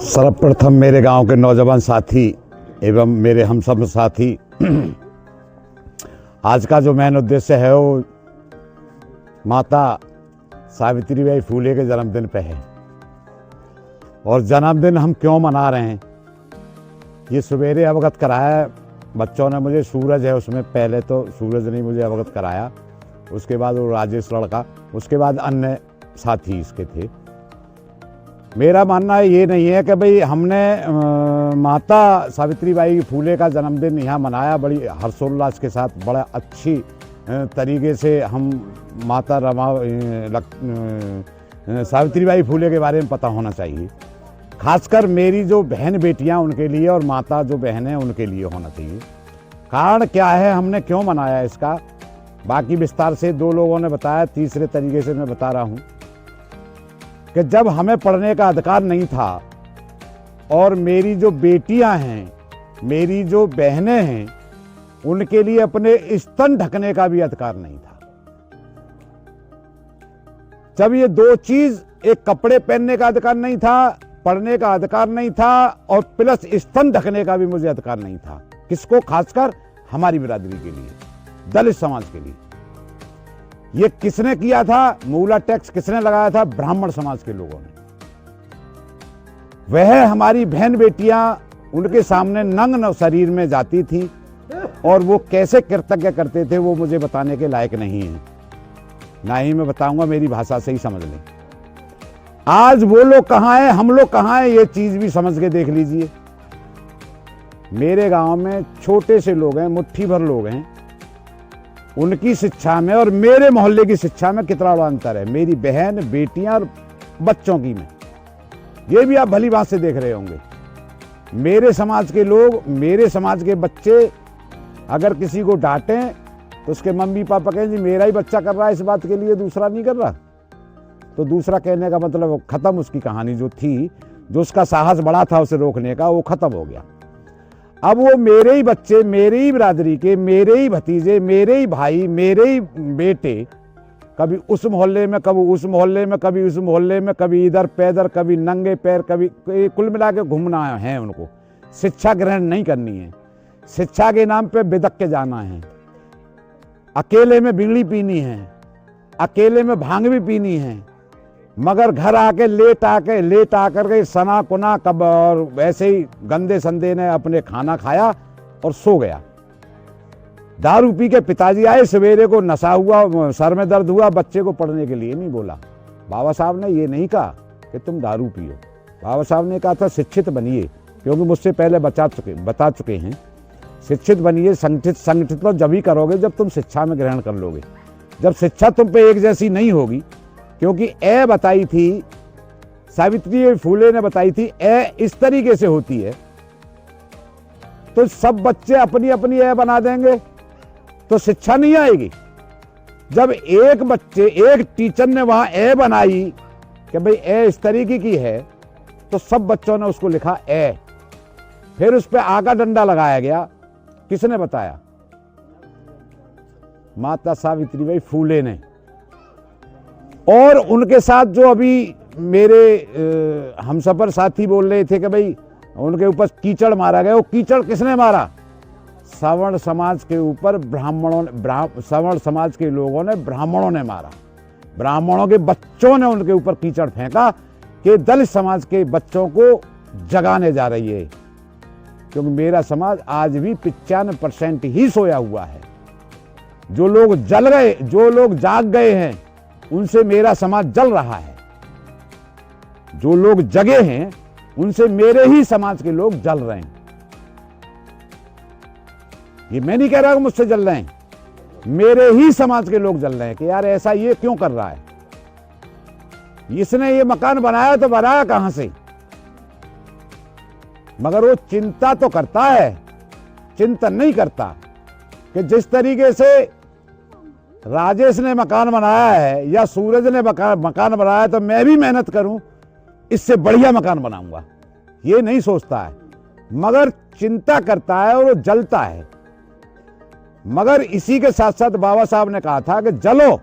सर्वप्रथम मेरे गांव के नौजवान साथी एवं मेरे हम सब साथी, आज का जो मेन उद्देश्य है वो माता सावित्रीबाई फूले के जन्मदिन पे है। और जन्मदिन हम क्यों मना रहे हैं ये सवेरे अवगत कराया बच्चों ने मुझे। सूरज है उसमें, पहले तो सूरज ने मुझे अवगत कराया, उसके बाद वो राजेश लड़का, उसके बाद अन्य साथी इसके थे। मेरा मानना ये नहीं है कि भाई हमने माता सावित्रीबाई फूले का जन्मदिन यहाँ मनाया बड़ी हर्षोल्लास के साथ, बड़ा अच्छी तरीके से। हम माता सावित्रीबाई फूले के बारे में पता होना चाहिए, खासकर मेरी जो बहन बेटियां उनके लिए और माता जो बहन है उनके लिए होना चाहिए। कारण क्या है, हमने क्यों मनाया इसका बाकी विस्तार से दो लोगों ने बताया, तीसरे तरीके से मैं बता रहा हूँ कि जब हमें पढ़ने का अधिकार नहीं था और मेरी जो बेटियां हैं, मेरी जो बहनें हैं, उनके लिए अपने स्तन ढकने का भी अधिकार नहीं था। जब ये दो चीज, एक कपड़े पहनने का अधिकार नहीं था, पढ़ने का अधिकार नहीं था और प्लस स्तन ढकने का भी मुझे अधिकार नहीं था। किसको? खासकर हमारी बिरादरी के लिए, दलित समाज के लिए। ये किसने किया था? मूला टैक्स किसने लगाया था? ब्राह्मण समाज के लोगों ने। वह हमारी बहन बेटियां उनके सामने नंग शरीर में जाती थी और वो कैसे कृतज्ञ करते थे वो मुझे बताने के लायक नहीं है, ना ही मैं बताऊंगा, मेरी भाषा से ही समझ लें। आज वो लोग कहां हैं, हम लोग कहां हैं, ये चीज भी समझ के देख लीजिए। मेरे गांव में छोटे से लोग हैं, मुट्ठी भर लोग हैं, उनकी शिक्षा में और मेरे मोहल्ले की शिक्षा में कितना बड़ा अंतर है, मेरी बहन बेटियां और बच्चों की में। ये भी आप भली बात से देख रहे होंगे। मेरे समाज के लोग, मेरे समाज के बच्चे अगर किसी को डांटें तो उसके मम्मी पापा कहें जी मेरा ही बच्चा कर रहा है इस बात के लिए, दूसरा नहीं कर रहा। तो दूसरा कहने का मतलब खत्म, उसकी कहानी जो थी, जो उसका साहस बड़ा था उसे रोकने का, वो खत्म हो गया। अब वो मेरे ही बच्चे, मेरे ही बिरादरी के, मेरे ही भतीजे, मेरे ही भाई, मेरे ही बेटे कभी उस मोहल्ले में, कभी उस मोहल्ले में, कभी उस मोहल्ले में, कभी इधर पैदल, कभी नंगे पैर, कभी कुल मिला के घूमना है। उनको शिक्षा ग्रहण नहीं करनी है, शिक्षा के नाम पे बिदक के जाना है, अकेले में बीड़ी पीनी है, अकेले में भांग भी पीनी है, मगर घर आके लेट आकर के सना कुना कब और वैसे ही गंदे संदे ने अपने खाना खाया और सो गया। दारू पी के पिताजी आए, सवेरे को नशा हुआ, सर में दर्द हुआ, बच्चे को पढ़ने के लिए नहीं बोला। बाबा साहब ने ये नहीं कहा कि तुम दारू पियो, बाबा साहब ने कहा था शिक्षित बनिए, क्योंकि मुझसे पहले बता चुके हैं, शिक्षित बनिए। संगठित तो जब ही करोगे जब तुम शिक्षा में ग्रहण कर लोगे, जब शिक्षा तुम पे एक जैसी नहीं होगी। क्योंकि ए बताई थी, सावित्री फूले ने बताई थी, ए इस तरीके से होती है, तो सब बच्चे अपनी अपनी ए बना देंगे तो शिक्षा नहीं आएगी। जब एक बच्चे, एक टीचर ने वहां ए बनाई कि भाई ए इस तरीके की है, तो सब बच्चों ने उसको लिखा ए, फिर उस पर आगा डंडा लगाया गया। किसने बताया? माता सावित्रीबाई फूले ने। और उनके साथ जो अभी मेरे हमसफर साथी बोल रहे थे कि भाई उनके ऊपर कीचड़ मारा गया, वो कीचड़ किसने मारा? सवर्ण समाज के ऊपर सवर्ण समाज के लोगों ने, ब्राह्मणों ने मारा। ब्राह्मणों के बच्चों ने उनके ऊपर कीचड़ फेंका कि दलित समाज के बच्चों को जगाने जा रही है। क्योंकि मेरा समाज आज भी 95% ही सोया हुआ है। जो लोग जल गए, जो लोग जाग गए हैं, उनसे मेरा समाज जल रहा है। जो लोग जगे हैं उनसे मेरे ही समाज के लोग जल रहे हैं। ये मैं नहीं कह रहा कि मुझसे जल रहे हैं, मेरे ही समाज के लोग जल रहे हैं कि यार ऐसा ये क्यों कर रहा है, इसने ये मकान बनाया तो बनाया कहां से। मगर वो चिंता तो करता है, चिंतन नहीं करता कि जिस तरीके से राजेश ने मकान बनाया है या सूरज ने मकान बनाया तो मैं भी मेहनत करूं, इससे बढ़िया मकान बनाऊंगा। ये नहीं सोचता है, मगर चिंता करता है और वो जलता है। मगर इसी के साथ साथ बाबा साहब ने कहा था कि जलो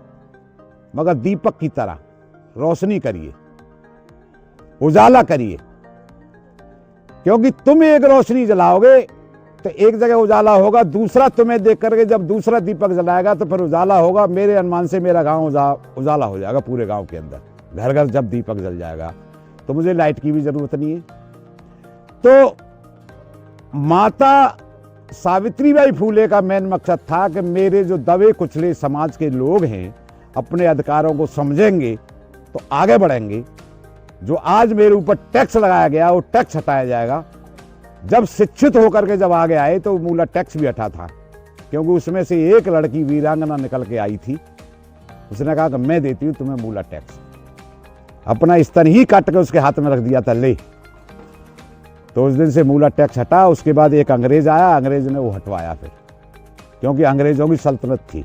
मगर दीपक की तरह रोशनी करिए, उजाला करिए। क्योंकि तुम एक रोशनी जलाओगे तो एक जगह उजाला होगा, दूसरा तुम्हें देख करके जब दूसरा दीपक जलाएगा तो फिर उजाला होगा। मेरे अनुमान से मेरा गांव उजाला हो जाएगा पूरे गांव के अंदर, घर घर जब दीपक जल जाएगा तो मुझे लाइट की भी जरूरत नहीं है। तो माता सावित्रीबाई फूले का मेन मकसद था कि मेरे जो दबे कुचले समाज के लोग हैं अपने अधिकारों को समझेंगे तो आगे बढ़ेंगे। जो आज मेरे ऊपर टैक्स लगाया गया वो टैक्स हटाया जाएगा। जब शिक्षित होकर के जब आगे आए तो मूला टैक्स भी हटा था, क्योंकि उसमें से एक लड़की वीरांगना निकल के आई थी, उसने कहा कि मैं देती हूँ तुम्हें मूला टैक्स। अपना स्तन ही काट के उसके हाथ में रख दिया था, ले। तो उस दिन से मूला टैक्स हटा। उसके बाद एक अंग्रेज आया, अंग्रेज ने वो हटवाया फिर, क्योंकि अंग्रेजों की सल्तनत थी।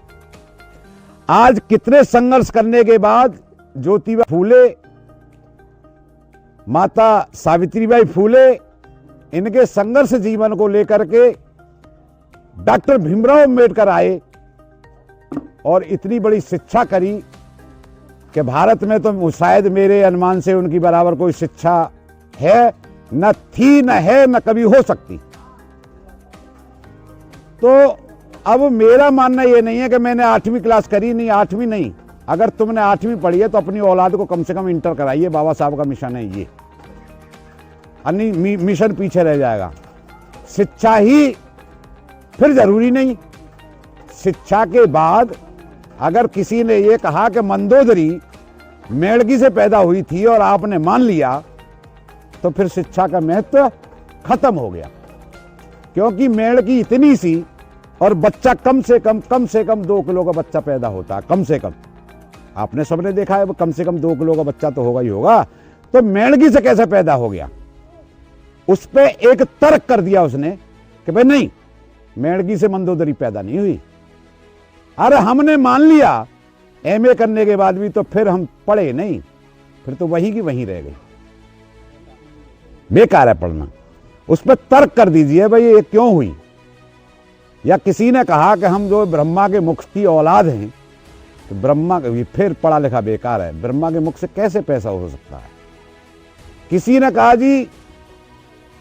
आज कितने संघर्ष करने के बाद ज्योतिबा फूले, माता सावित्रीबाई फूले, इनके संघर्ष जीवन को लेकर के डॉक्टर भीमराव अंबेडकर आए और इतनी बड़ी शिक्षा करी कि भारत में तो शायद मेरे अनुमान से उनकी बराबर कोई शिक्षा है न थी, न है, न कभी हो सकती। तो अब मेरा मानना ये नहीं है कि मैंने 8वीं क्लास करी, नहीं 8वीं नहीं, अगर तुमने 8वीं पढ़ी है तो अपनी औलाद को कम से कम इंटर कराइए। बाबा साहब का मिशन है ये, अन्य मिशन पीछे रह जाएगा। शिक्षा ही फिर जरूरी नहीं। शिक्षा के बाद अगर किसी ने ये कहा कि मंदोदरी मेड़की से पैदा हुई थी और आपने मान लिया, तो फिर शिक्षा का महत्व खत्म हो गया। क्योंकि मेड़की इतनी सी और बच्चा कम से कम 2 किलो का बच्चा पैदा होता है, कम से कम। आपने सबने देखा है, कम से कम 2 किलो का बच्चा तो होगा ही होगा। तो मेड़की से कैसे पैदा हो गया? उस पे एक तर्क कर दिया उसने कि भाई नहीं, मेड़की से मंदोदरी पैदा नहीं हुई। अरे हमने मान लिया, एमए करने के बाद भी तो फिर हम पढ़े नहीं, फिर तो वही की वहीं रह गई, बेकार है पढ़ना। उस पर तर्क कर दीजिए भाई ये क्यों हुई। या किसी ने कहा कि हम जो ब्रह्मा के मुख की औलाद हैं, तो ब्रह्मा फिर पढ़ा लिखा बेकार है, ब्रह्मा के मुख से कैसे पैसा हो सकता है। किसी ने कहा जी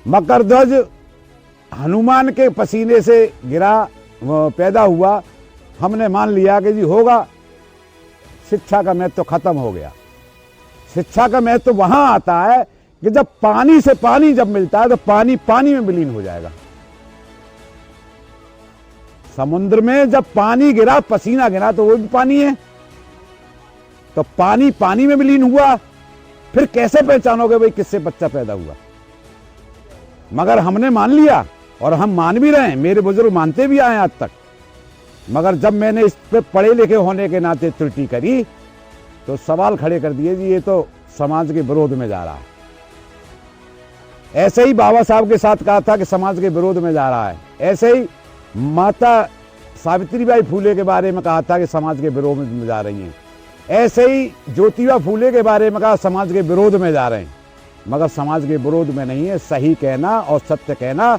मकरध्वज हनुमान के पसीने से गिरा, पैदा हुआ, हमने मान लिया कि जी होगा। शिक्षा का महत्व तो खत्म हो गया। शिक्षा का महत्व तो वहां आता है कि जब पानी से पानी जब मिलता है तो पानी पानी में विलीन हो जाएगा। समुद्र में जब पानी गिरा, पसीना गिरा, तो वो भी पानी है। तो पानी पानी में विलीन हुआ, फिर कैसे पहचानोगे भाई किससे बच्चा पैदा हुआ? मगर हमने मान लिया और हम मान भी रहे हैं, मेरे बुजुर्ग मानते भी आए आज तक। मगर जब मैंने इस पे पढ़े लिखे होने के नाते त्रुटि करी तो सवाल खड़े कर दिए जी ये तो समाज के विरोध में जा रहा है। ऐसे ही बाबा साहब के साथ कहा था कि समाज के विरोध में जा रहा है। ऐसे ही माता सावित्रीबाई फूले के बारे में कहा था कि समाज के विरोध में जा रही हैं। ऐसे ही ज्योतिबा फूले के बारे में कहा समाज के विरोध में जा रहे हैं। मगर समाज के विरोध में नहीं है। सही कहना और सत्य कहना,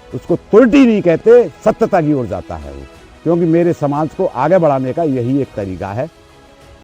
उसको त्रुटि नहीं कहते, सत्यता की ओर जाता है वो। क्योंकि मेरे समाज को आगे बढ़ाने का यही एक तरीका है।